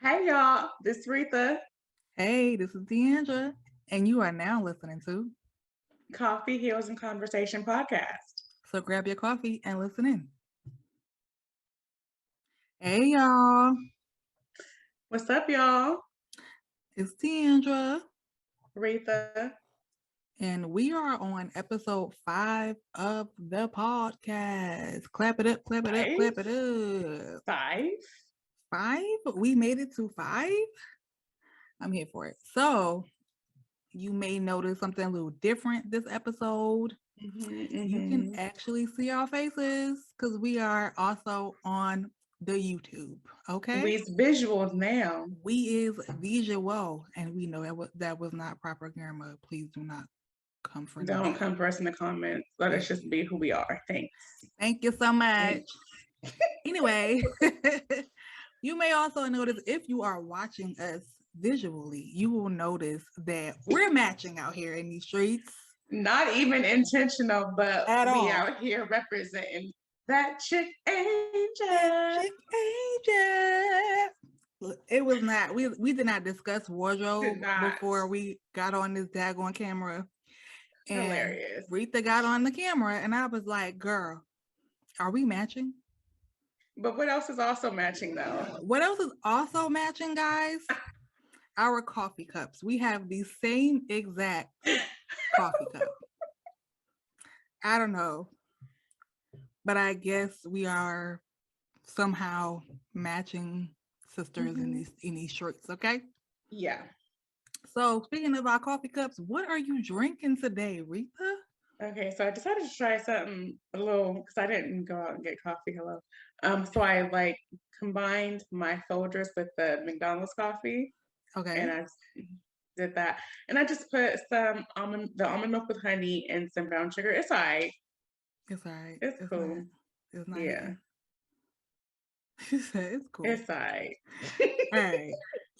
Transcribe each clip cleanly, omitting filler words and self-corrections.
Hey y'all, this is Reatha. Hey, this is Deandra, and you are now listening to. Coffee Heals and Conversation podcast. So grab your coffee and listen in. Hey, y'all, What's up, y'all? it's Deandra, Reatha. and we are on episode 5 of the podcast. Clap it up, clap it up, Five? clap it up. Five? 5? We made it to 5? I'm here for it. So, you may notice something a little different this episode. You can Mm-hmm. actually see our faces because we are also on the YouTube. Okay. We's visuals now. We is visual, and we know that was not proper grammar. Please do not come for Don't me. come for us in the comments. Let us Thank just you. be who we are. Thanks. Thank you so much. Thanks. Anyway, you may also notice if you are watching us visually, you will notice that we're matching out here in these streets Not even intentional, but at we all. out here representing that chick That angel. chick agent. It was not. We did not discuss Did wardrobe not. before we got on this daggone camera. And Hilarious. Rita got on the camera, and I was like, "Girl, are we matching?" But what else is also matching though? What else is also matching, guys? Our coffee cups. We have the same exact coffee cup. I don't know, but I guess we are somehow matching sisters Mm-hmm. in these shirts. Okay. Yeah. So speaking of our coffee cups, what are you drinking today, Rita? Okay, so I decided to try something a little because I didn't go out and get coffee. Hello. So I like combined my Folgers with the McDonald's coffee, and Okay. I did that. And I just put the almond milk with honey and some brown sugar. It's alright. It's all right. It's It's not. cool. It's not Yeah, hitting. She said it's cool. it's alright. All right.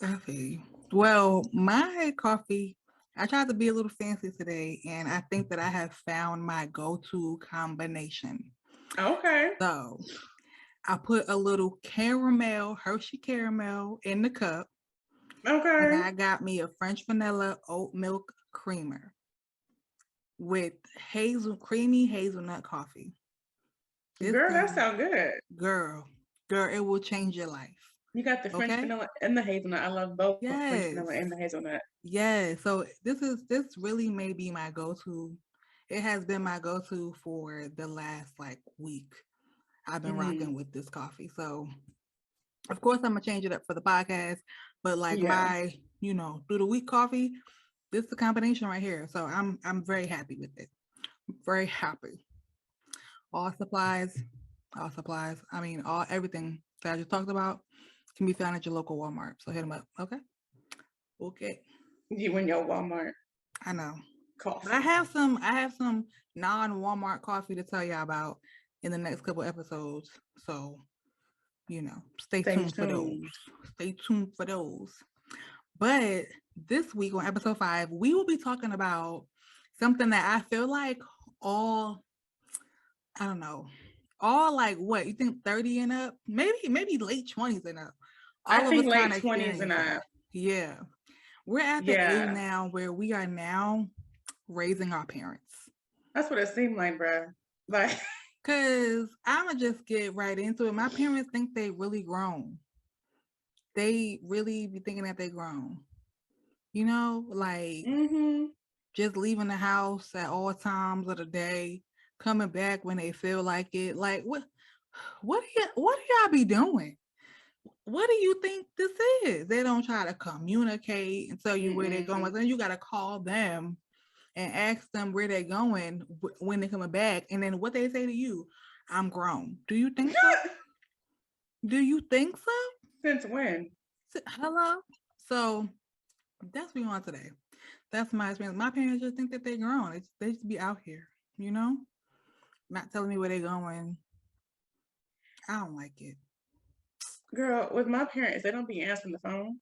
Okay. Well, my coffee, I tried to be a little fancy today, and I think that I have found my go-to combination. Okay. So I put a little caramel, Hershey caramel in the cup, and Okay. I got me a French vanilla oat milk creamer with creamy hazelnut coffee. This Girl, that thing, sounds good. girl, girl, it will change your life. You got the French Okay? vanilla and the hazelnut. I love both the French Yes. vanilla and the hazelnut. Yes. So this really may be my go-to. It has been my go-to for the last like week. I've been Mm, rocking with this coffee. So of course I'm gonna change it up for the podcast, but like yeah. my, through the week coffee, this is the combination right here. So I'm very happy with it. Very happy. All supplies, all supplies. I mean, all everything that I just talked about can be found at your local Walmart. So hit them up. Okay. Okay. You and your Walmart I know. But I coffee. have some I have some non-Walmart coffee to tell y'all about in the next couple episodes. So, stay Stay tuned for those. tuned. Stay tuned for those. But this week on episode 5, we will be talking about something that I feel like all I don't know, all like what you think 30 and up, maybe late 20s and up. I All of us think kind late of 20s and experiencing. up. Yeah. We're at the age Yeah. now where we are now raising our parents. That's what it seemed like, bro. Like, Cause I'ma just get right into it. My parents think they really grown. They really be thinking that they grown. Like mm-hmm. just leaving the house at all times of the day, coming back when they feel like it. Like what do y'all be doing? What do you think this is? They don't try to communicate and tell you where they're going. Mm-mm. Then you gotta call them and ask them where they're going when they're coming back, and then what they say to you. I'm grown. Do you think so? Do you think so? Since when? Hello. So that's what we want today. That's my experience. My parents just think that they're grown. They just be out here, you know, not telling me where they're going. I don't like it. Girl, with my parents, they don't be answering the phone.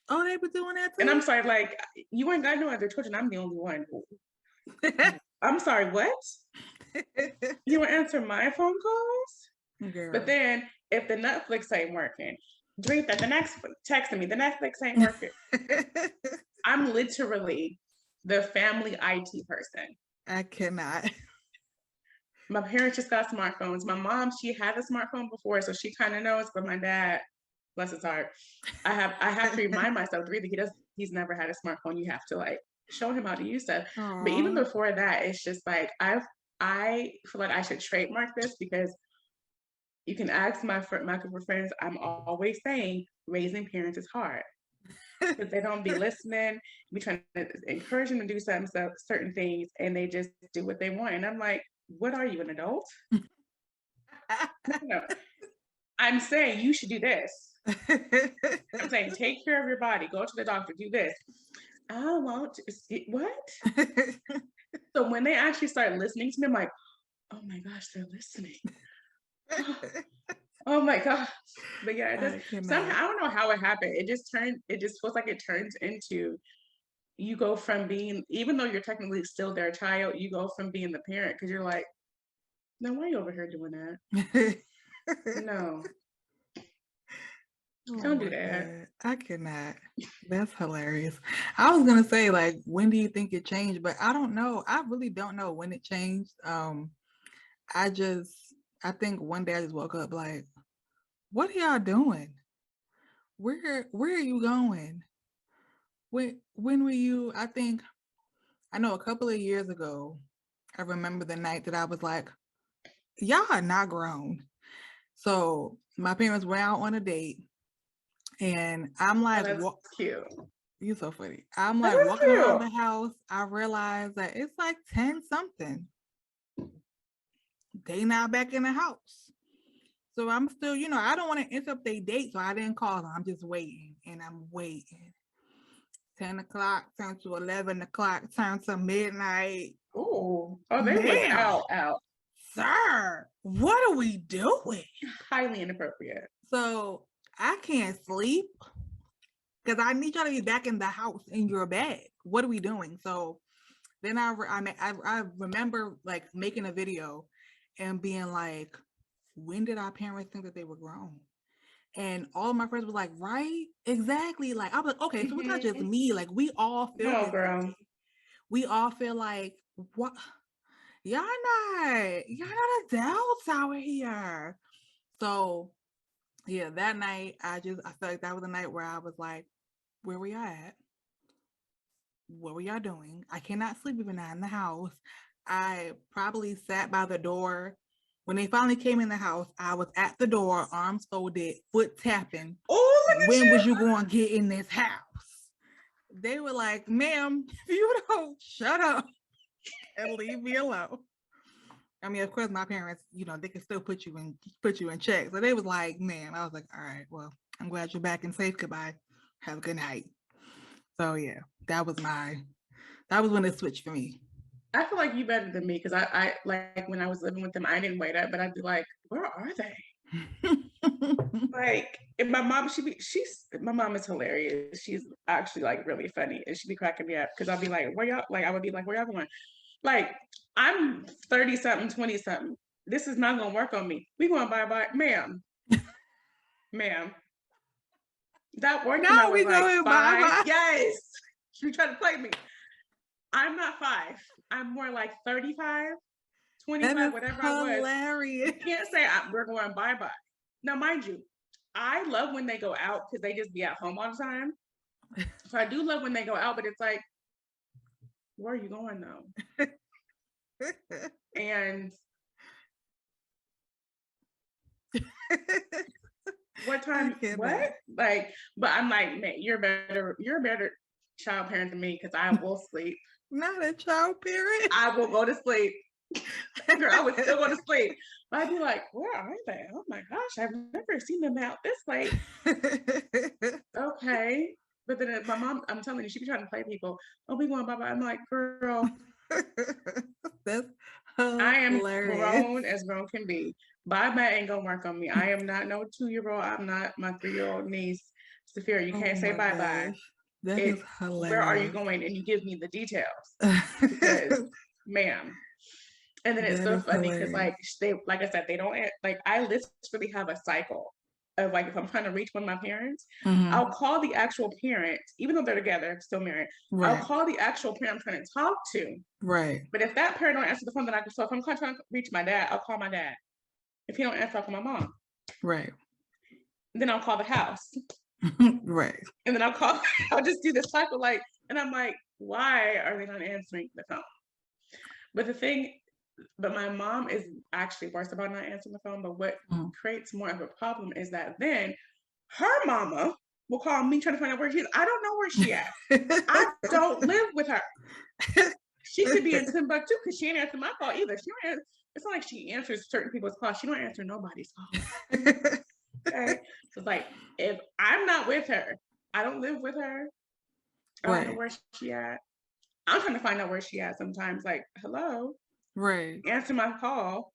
Oh, they be doing that And I'm too. sorry, like, you ain't got no other children. I'm the only one. I'm sorry, what? You will answer my phone calls? But Girl, then if the Netflix ain't working, Reatha, the next texting me, the Netflix ain't working. I'm literally the family IT person. I cannot. My parents just got smartphones. My mom, she had a smartphone before, so she kind of knows, but my dad, bless his heart, I have to remind myself, Reatha, he's never had a smartphone. You have to like show him how to use stuff. But even Aw. before that, it's just like I feel like I should trademark this because you can ask my group of friends. I'm always saying raising parents is hard because they don't be listening. We trying to encourage them to do certain things, and they just do what they want. And I'm like, what are you, an adult? No, I'm saying you should do this. I'm saying take care of your body. Go to the doctor. Do this. I want to see what? So when they actually start listening to me, I'm like, oh my gosh, they're listening. Oh my gosh. But yeah, it does I somehow cannot. I don't know how it happened. It just feels like it turns into you go from being, even though you're technically still their child, you go from being the parent because you're like, no, why are you over here doing that? No, Oh don't do my that. God. I cannot. That's hilarious. I was gonna say, like, when do you think it changed? But I don't know. I really don't know when it changed. I just I think one day I just woke up like, what are y'all doing? Where are you going? When were you? I know a couple of years ago, I remember the night that I was like, y'all are not grown. So my parents went out on a date and I'm Oh, like, that's what? cute. You're so funny. I'm That like is walking around cute. the house. I realized that it's like 10 something. They not back in the house. So I'm still, I don't want to interrupt their date. So I didn't call them. I'm just waiting and I'm waiting. 10 o'clock turned to 11 o'clock, turned to midnight. Ooh. Oh, they was Ma'am, out. sir, what are we doing? Highly inappropriate. So I can't sleep because I need y'all to be back in the house in your bed. What are we doing? So then I remember like making a video and being like, when did our parents think that they were grown? And all my friends were like, right? Exactly. Like I was like, okay, so it's not just Mhm. me. Like we all feel No, this girl. way. We all feel like, what? Y'all not adults out here. So yeah, that night I felt like that was the night where I was like, where were y'all at? What were y'all doing? I cannot sleep even not in the house. I probably sat by the door. When they finally came in the house, I was at the door, arms folded, foot tapping. Oh, look at When was you. you going to get in this house? They were like, ma'am, if you don't shut up and leave me alone. I mean, of course, my parents, they can still put you in check. So they was like, man, I was like, all right, well, I'm glad you're back and safe. Goodbye. Have a good night. So yeah, that was when it switched for me. I feel like you better than me because I like when I was living with them, I didn't wait up, but I'd be like, where are they? Like, and my mom is hilarious. She's actually like really funny, and she'd be cracking me up because I'll be like, where y'all? Like, I would be like, where y'all going? Like, I'm 30 something, 20 something. This is not gonna work on me. We going bye, ma'am, ma'am. That worked when I Now was we like going bye 5. bye. Yes, she tried to play me. I'm not 5. I'm more like 35, That 25, is whatever I was. hilarious. You can't say we're going bye. Now, mind you, I love when they go out because they just be at home all the time. So I do love when they go out, but it's like, where are you going though? And what I time? What? cannot. Like, but I'm like, man, you're a better child parent than me because I will sleep. Not a child parent. I will go to sleep. Girl, I would still go to sleep. But I'd be like, where are they? Oh my gosh, I've never seen them out this late. Okay. But then my mom, I'm telling you, she be trying to play people. Oh, we going bye. I'm like, girl, That's I am hilarious. grown as grown can be. Bye ain't gonna work on me. I am not no 2-year-old. I'm not my 3-year-old niece. Saphira, you Oh can't say my bye. gosh. That is It where are you hilarious. going? And you give me the details because That ma'am. And then it's so is funny because hilarious. like I said, they don't like I literally have a cycle. of like if I'm trying to reach one of my parents, Mm-hmm. I'll call the actual parent, even though they're together, still married. I'll Right. call the actual parent I'm trying to talk to. Right. But if that parent don't answer the phone, then I can. So if I'm trying to reach my dad, I'll call my dad. If he don't answer, I'll call my mom. Right. Then I'll call the house, Right. and then I'll call. I'll just do this cycle, like, and I'm like, why are they not answering the phone? But the thing, but my mom is actually worse about not answering the phone. But what Mm. creates more of a problem is that then her mama will call me trying to find out where she is. I don't know where she at. I don't live with her. She could be in Timbuktu because she ain't answer my call either. She don't answer, it's not like she answers certain people's calls. She don't answer nobody's calls. Okay. So it's like if I'm not with her, I don't live with her. I don't know Right. where she at. I'm trying to find out where she at sometimes. Like, hello, Right. answer my call.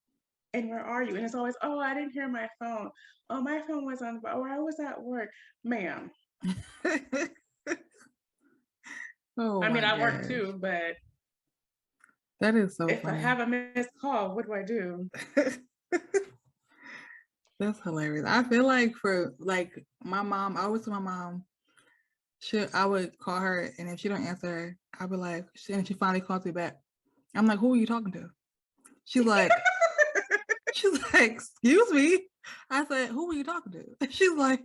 And where are you? And it's always, oh, I didn't hear my phone. Oh, my phone was on, or I was at work. Ma'am. Oh I mean, my I work gosh. too, but That is so if I funny. have a missed call, what do I do? That's hilarious. I feel like for like my mom, I always tell my mom, I would call her, and if she don't answer, I'd be like, and she finally calls me back. I'm like, who are you talking to? She's like, excuse me. I said, who are you talking to? She's like,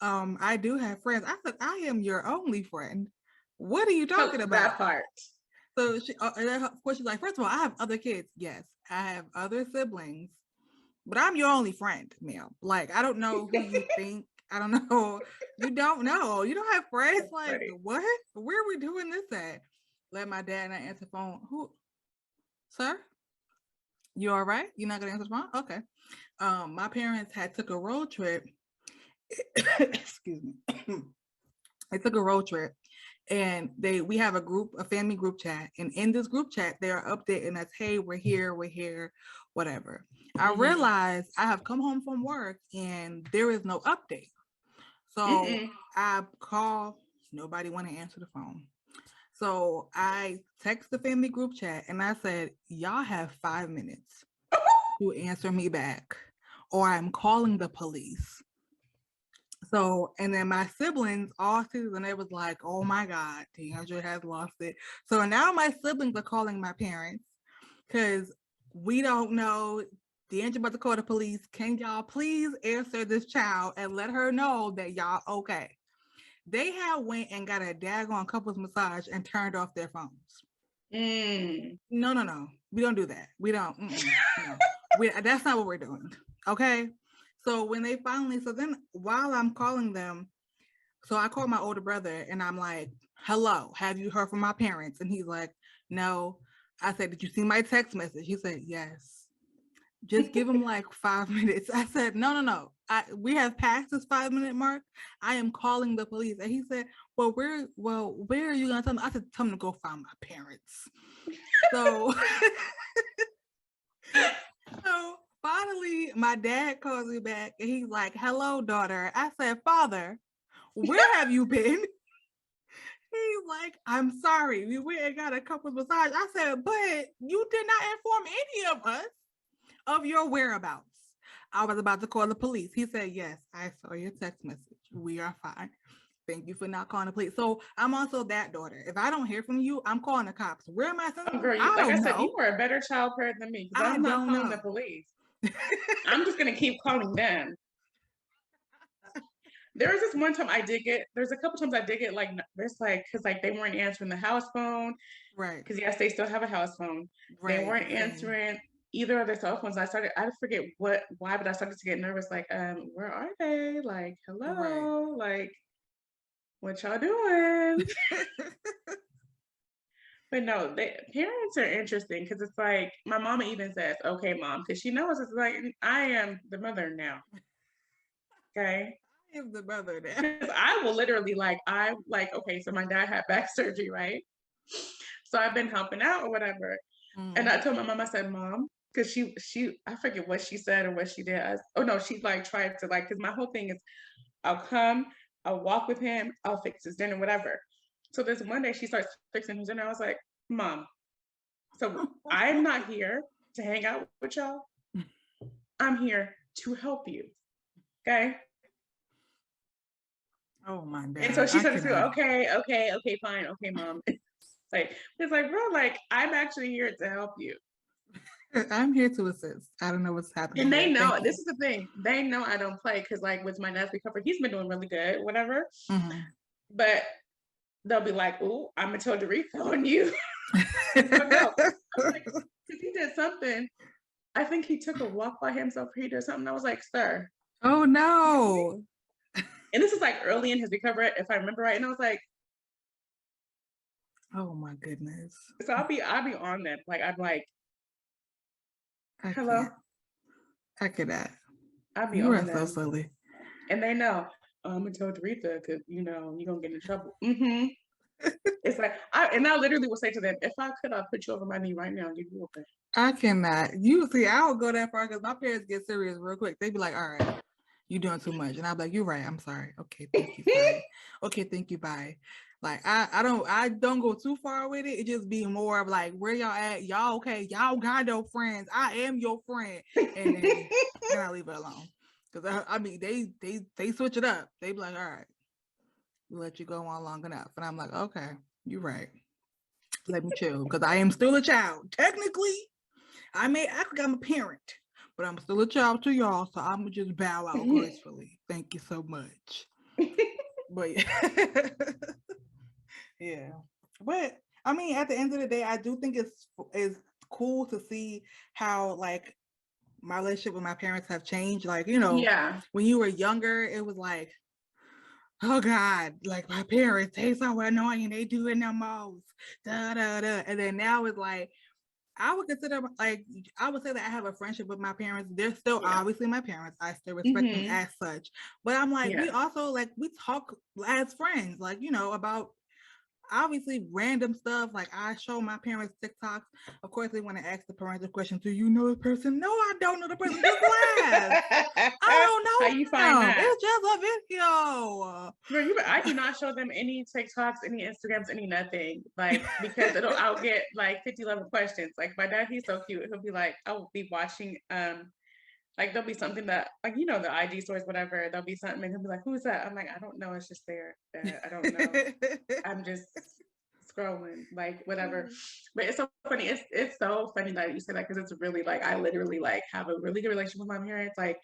I do have friends. I said, I am your only friend. What are you talking about? That part. So she, and then of course, she's like, first of all, I have other kids. Yes, I have other siblings, but I'm your only friend, ma'am. Like, I don't know who you think. I don't know. You don't know. You don't have friends. That's Like, funny. what? Where are we doing this at? Let my dad not answer the phone. Who, sir? You all right? You're not gonna answer the phone? Okay. My parents had took a road trip. Excuse me. They took a road trip, and we have a family group chat, and in this group chat they are updating us, hey, we're here, whatever. I realize I have come home from work and there is no update. So I call, nobody want to answer the phone. So I text the family group chat and I said, y'all have 5 minutes to answer me back, or I'm calling the police. So, and then my siblings all season, they was like, oh my God, Deandra has lost it. So now my siblings are calling my parents because we don't know. Deandra about to call the police. Can y'all please answer this child and let her know that y'all okay? They had went and got a daggone couples massage and turned off their phones. No. We don't do that. We don't. No. That's not what we're doing. Okay. So when they finally, so then while I'm calling them, so I called my older brother and I'm like, hello, have you heard from my parents? And he's like, no. I said, did you see my text message? He said, yes. Just give him like 5 minutes. I said, no. We have passed this 5-minute mark. I am calling the police. And he said, well, where are you gonna tell them? I said, tell them to go find my parents. So, so finally, my dad calls me back and he's like, hello, daughter. I said, Father, where have you been? He's like, I'm sorry. We went and got a couples massage. I said, but you did not inform any of us of your whereabouts. I was about to call the police. He said, yes, I saw your text message. We are fine. Thank you for not calling the police. So I'm also that daughter. If I don't hear from you, I'm calling the cops. Where am I sending? Oh, girl, I like I don't said, know. you are a better child parent than me because I I'm not don't calling know. the police. I'm just gonna keep calling them. There was this one time there's a couple times I did get like, there's like, because like they weren't answering the house phone. Right. Because yes, they still have a house phone. Right. They weren't answering either of their cell phones. I forget why, but I started to get nervous. Like, where are they? Like, hello, like, what y'all doing? But no, parents are interesting because it's like my mama even says, "Okay, mom," because she knows it's like I am the mother now. Okay. I am the mother now. Because I will literally okay, so my dad had back surgery, right? So I've been helping out or whatever. And I told my mom, I said, Mom, because she I forget what she said or what she did. She like tried to like, because my whole thing is I'll come, I'll walk with him, I'll fix his dinner, whatever. So this one day she starts fixing his dinner. I was like, Mom, so I'm not here to hang out with y'all. I'm here to help you. Okay. Oh my And so God. she I started to go, cannot. okay, fine, okay, mom. It's like, bro, like I'm actually here to help you. I'm here to assist. I don't know what's happening And they here. know Thank you. this is the thing. They know I don't play because, like, with my dad's recovery, he's been doing really good, whatever. Mhm. But they'll be like, "Ooh, I'm gonna tell Doretha on you." But no, I'm like, because he did something. I think he took a walk by himself. Or he did something. I was like, "Sir, Oh no. and this is like early in his recovery, if I remember right. And I was like, Oh my goodness. so I'll be on them. Like I'm like, I hello, can't. I cannot. I'll be You are on so them, silly. and they know, oh, I'm gonna tell Doretha because you're gonna get in trouble. Mm-hmm. It's like and I literally will say to them, if I could, I'll put you over my knee right now and give you a I cannot. You see, I don't go that far because my parents get serious real quick. They be like, all right, you doing too much. And I'll be like, you're right. I'm sorry. Okay, thank you. Sorry. Okay, thank you. Bye. Like I don't go too far with it. It just be more of like, where y'all at? Y'all okay? Y'all got no friends. I am your friend. And then I leave it alone. Because I mean they switch it up. They be like, all right, we'll let you go on long enough. And I'm like, okay, you're right. Let me chill. Because I am still a child. Technically, I may act like I'm a parent, but I'm still a child to y'all, so I'm gonna just bow out gracefully. Thank you so much. But yeah. Yeah. But I mean, at the end of the day, I do think it's cool to see how like my relationship with my parents have changed. Like, Yeah. when you were younger, it was like, oh God, like my parents, they so annoying, they do it the most. Da da da. And then now it's like I would consider I would say that I have a friendship with my parents. They're still Yeah. obviously my parents. I still respect them Mm-hmm. as such. But I'm like, we Yeah. also we talk as friends, like, about obviously random stuff. Like I show my parents TikToks. Of course, they want to ask the parental question, do you know the person? No, I don't know the person. Just laugh. I How don't you find know them. that? It's just a video. I do not show them any TikToks, any Instagrams, any nothing. Like because I'll get like 50 level questions. Like my dad, he's so cute. He'll be like, I will be watching like there'll be something that like the IG stories, whatever. There'll be something and he'll be like, who's that? I'm like, I don't know. It's just there. I don't know. I'm just scrolling, like whatever. But it's so funny. It's so funny that you say that because it's really like I literally like have a really good relationship with my parents. Like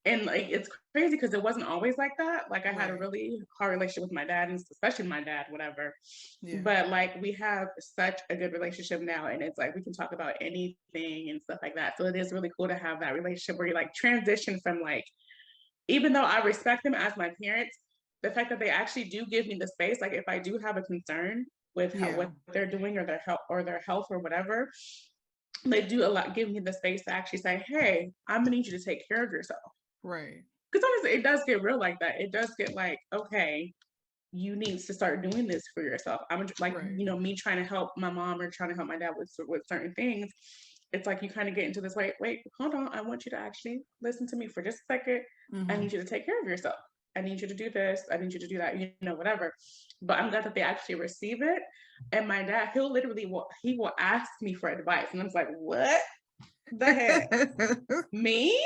and like it's crazy because it wasn't always like that. Like I had a Right. really hard relationship with my dad, and especially my dad, whatever. Yeah. But like we have such a good relationship now, and it's like we can talk about anything and stuff like that. So it is really cool to have that relationship where you like transition from like, even though I respect them as my parents, the fact that they actually do give me the space, like if I do have a concern with Yeah. what they're doing or their health or whatever, they do give me the space to actually say, hey, I'm gonna need you to take care of yourself. Right. Because honestly, it does get real like that. It does get like, okay, you need to start doing this for yourself. I'm like, Right. me trying to help my mom or trying to help my dad with certain things. It's like you kind of get into this, wait, hold on. I want you to actually listen to me for just a second. I Mm-hmm. need you to take care of yourself. I need you to do this. I need you to do that, whatever. But I'm glad that they actually receive it. And my dad, he will ask me for advice. And I'm like, what the heck? Me?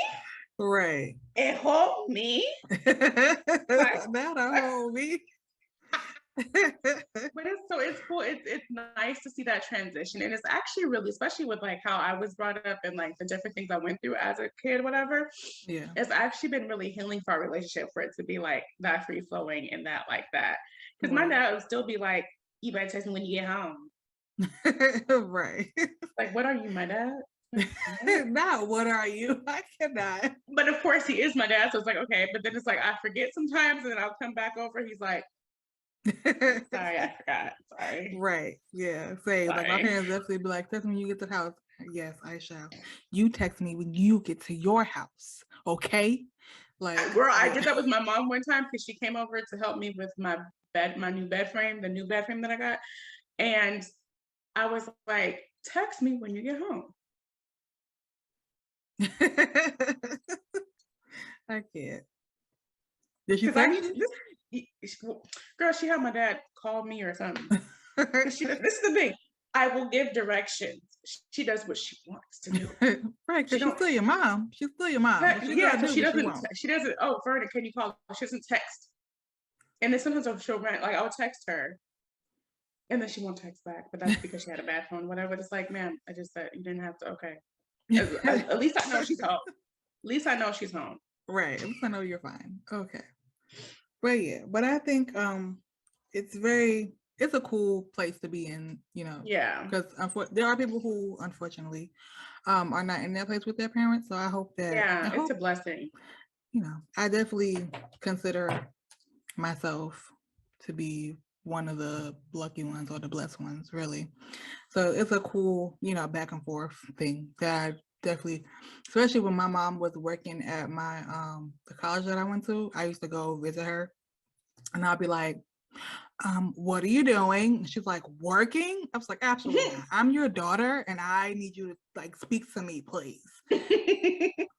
Right. And help me? Like, Not a homie. but it's cool. It's nice to see that transition, and it's actually really, especially with like how I was brought up and like the different things I went through as a kid, whatever. Yeah. It's actually been really healing for our relationship for it to be like that free flowing and that like that. Because my Right. dad would still be like, "You better text me when you get home." Right. Like, what are you, my dad? Now, what are you? I cannot. But of course, he is my dad, so it's like okay. But then it's like I forget sometimes, and then I'll come back over. He's like, "Sorry, I forgot. Sorry." Right. Yeah. Say like my parents definitely be like, text me when you get to the house. Yes, I shall. You text me when you get to your house. Okay. Like, Girl, I yeah. did that with my mom one time because she came over to help me with my new bed frame, the new bed frame that I got. And I was like, text me when you get home. I can't. Did she Because I text need this. Girl, she had my dad call me or something. you? This is the thing. I will give directions. She does what she wants to do. Right, She because she's don't. still your mom. She's still your mom. But she's Yeah, gonna so do she what she doesn't. wants. She doesn't. Oh, Vernon, can you call? She doesn't text And then sometimes she'll rant, like I'll text her and then she won't text back, but that's because she had a bad phone, whatever. It's like, ma'am, I just said you didn't have to. Okay, at least I know she's home. At least I know she's home. Right. At least I know you're fine. Okay. But yeah, but I think it's a cool place to be in, Yeah. because there are people who unfortunately are not in that place with their parents. So I hope It's a blessing. I definitely consider myself to be one of the lucky ones or the blessed ones, really. So it's a cool, back and forth thing that I definitely, especially when my mom was working at my the college that I went to, I used to go visit her and I'll be like, what are you doing? And she's like, working? I was like, absolutely not. I'm your daughter and I need you to like speak to me, please.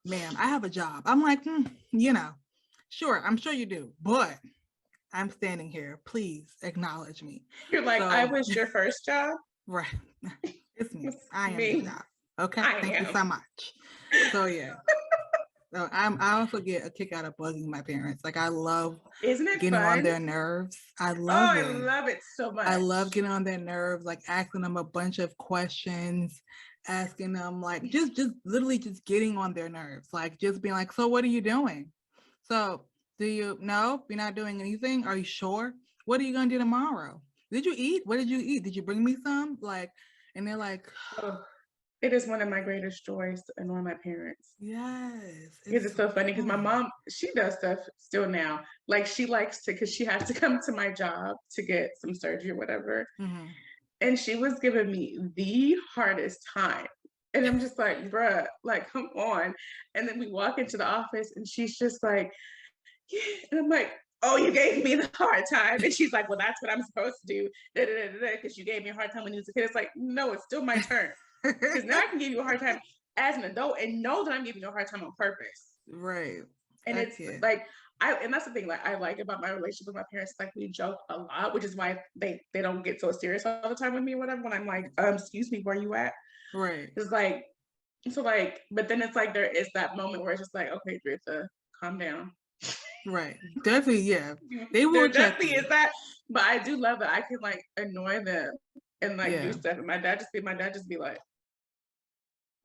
Ma'am, I have a job. I'm like, sure, I'm sure you do, but I'm standing here. Please acknowledge me. You're like, So, I was your first job. right. It's me. It's I am your me. job. Okay. I Thank you am. so much. So yeah. So I also get a kick out of bugging my parents. Like I love Isn't it getting on fun? their nerves. I Oh, love I it. love it so I much. love getting on their nerves, like asking them a bunch of questions, asking them like just literally just getting on their nerves, like just being like, so what are you doing? So do you know you're not doing anything? Are you sure? What are you gonna do tomorrow? Did you eat? What did you eat? Did you bring me some? Like, and they're like, Oh, it is one of my greatest joys to annoy my parents. yes, Because it's it's so funny because my fun. mom, she does stuff still now. Like she likes to, because she has to come to my job to get some surgery or whatever. Mm-hmm. And she was giving me the hardest time. And I'm just like, bruh, like, come on. And then we walk into the office and she's just like, yeah. And I'm like, oh, you gave me the hard time. And she's like, well, that's what I'm supposed to do. Because you gave me a hard time when you was a kid. It's like, no, it's still my turn. Because now I can give you a hard time as an adult and know that I'm giving you a hard time on purpose. Right. And I it's can't. like and that's the thing like I like about my relationship with my parents, like we joke a lot, which is why they don't get so serious all the time with me or whatever when I'm like, excuse me, where you at? Right. It's like so like, but then it's like there is that moment where it's just like, okay, Reatha, calm down. Right. Definitely, yeah. They will There check definitely you. is that, but I do love that I can like annoy them and like do Yeah. stuff. And my dad just be like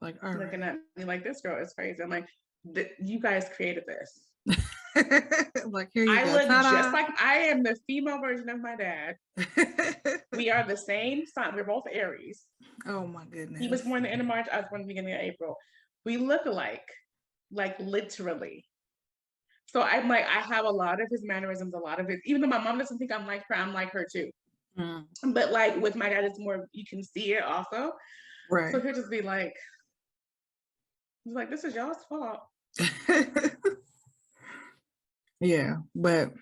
Like, all looking right. at me like, this girl is crazy. I'm like, you guys created this. Like, here you I go. look just Ta-da. like I am the female version of my dad. We are the same sign. We're both Aries. Oh my He was goodness. born the end of March. I was born the beginning of April. We look alike, like literally. So I'm like, I have a lot of his mannerisms, a lot of his. Even though my mom doesn't think I'm like her, I'm like her too. Mm. But like with my dad, it's more you can see it also. Right. So he'll just be like, he's like, this is y'all's fault. Yeah, but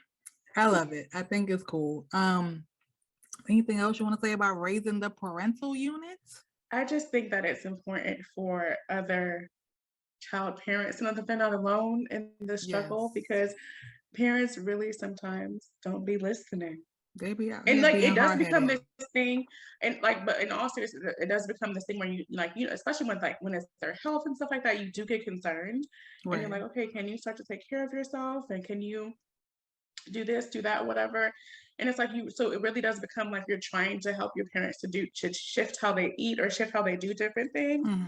I love it. I think it's cool. Anything else you want to say about raising the parental units? I just think that it's important for other child parents to know that they're not alone in the struggle Yes. because parents really sometimes don't be listening. They be out And here like being it does become hard-headed. this thing, and like, but in all seriousness, it does become this thing where you like, especially when it's their health and stuff like that, you do get concerned, and you're Right. like, okay, can you start to take care of yourself, and can you do this, do that, whatever. And it's like so it really does become like you're trying to help your parents to shift how they eat or shift how they do different things. Mm-hmm.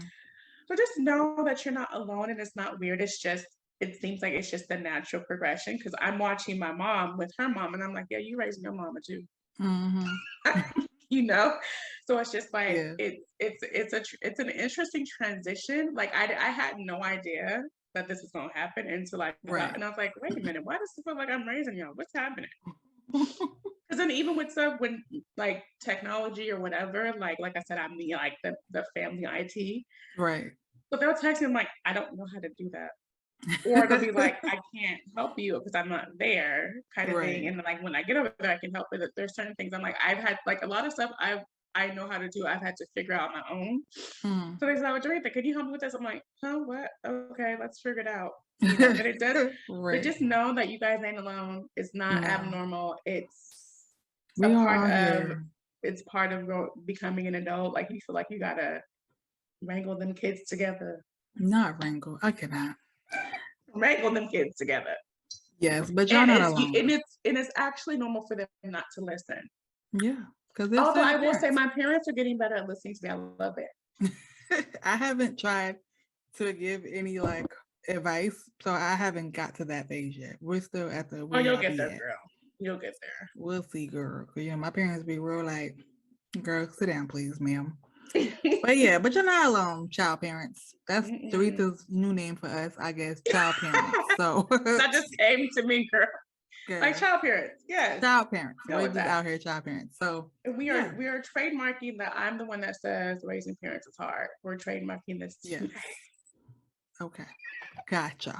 So just know that you're not alone and it's not weird. It's just, it seems like it's just the natural progression because I'm watching my mom with her mom and I'm like, yeah, you raising your mama too. Mm-hmm. you know? So it's just like, Yeah. it's an interesting transition. Like I had no idea that this was gonna happen until I got, Right. and I was like, wait a minute, why does it feel like I'm raising y'all? What's happening? Because then even with stuff when like technology or whatever, like I said, I'm the family IT. Right. So they'll text me, I'm like, I don't know how to do that. Or they'll be like, I can't help you because I'm not there, kind of thing. Right. And then, like when I get over there, I can help with it. There's certain things I'm like, I've had like a lot of stuff I know how to do. I've had to figure out on my own. Mm. So they say, "Oh, Doretha, can you help me with this?" I'm like, "Huh? What? Okay, let's figure it out." You know, but it does. But Right. just know that you guys ain't alone. It's not No. abnormal. It's a We are part all of. here. It's part of becoming an adult. Like you feel like you gotta wrangle them kids together. Not wrangle. I cannot. Wrangle them kids together. Yes, but y'all not alone. And it's actually normal for them not to listen. Yeah, because they're Although I certain will say parents. my parents are getting better at listening to me. I love it. I haven't tried to give any like advice, so I haven't got to that phase yet. We're still at the Oh, where you'll y'all get be there, at. girl. You'll get there. We'll see, girl. 'Cause, yeah, my parents be real like, girl, sit down, please, ma'am. But yeah, but you're not alone, child parents. That's Doretha's new name for us, I guess, child parents. So That just came to me, girl. girl, Like child parents. Yes. child parents. Go We're with just that. out here, child parents. So We yeah, are trademarking that I'm the one that says raising parents is hard. We're trademarking this yes. today. Okay. Gotcha.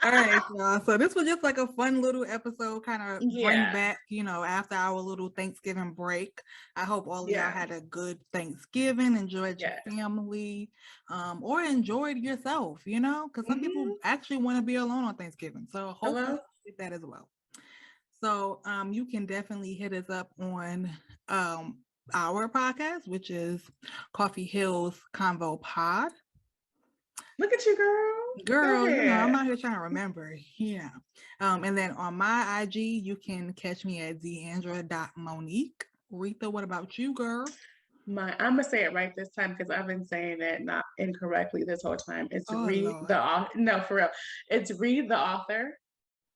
All right, y'all. So this was just like a fun little episode, kind of bring Yeah. back, after our little Thanksgiving break. I hope all of y'all Yeah. had a good Thanksgiving, enjoyed your Yes. family, or enjoyed yourself, because some people actually want to be alone on Thanksgiving. So hopefully Hello? you get that as well. So you can definitely hit us up on our podcast, which is Coffee Hills Convo Pod. Look at you, girl. Girl, Go ahead. I'm out here trying to remember. Yeah. And then on my IG, you can catch me at Deandra.Monique. Reatha, what about you, girl? I'm gonna say it right this time because I've been saying it not incorrectly this whole time. It's Oh, read Lord. the author. No, for real. It's read the author.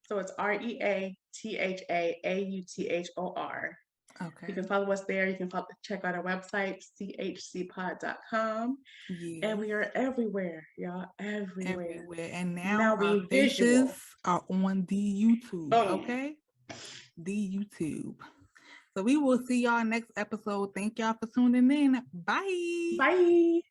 So it's REATHAAUTHOR. Okay. You can follow us there. You can check out our website, chcpod.com. Yes. And we are everywhere, y'all. Everywhere. And Now our we faces visual. are on the YouTube. Boom. Okay? The YouTube. So we will see y'all next episode. Thank y'all for tuning in. Bye. Bye.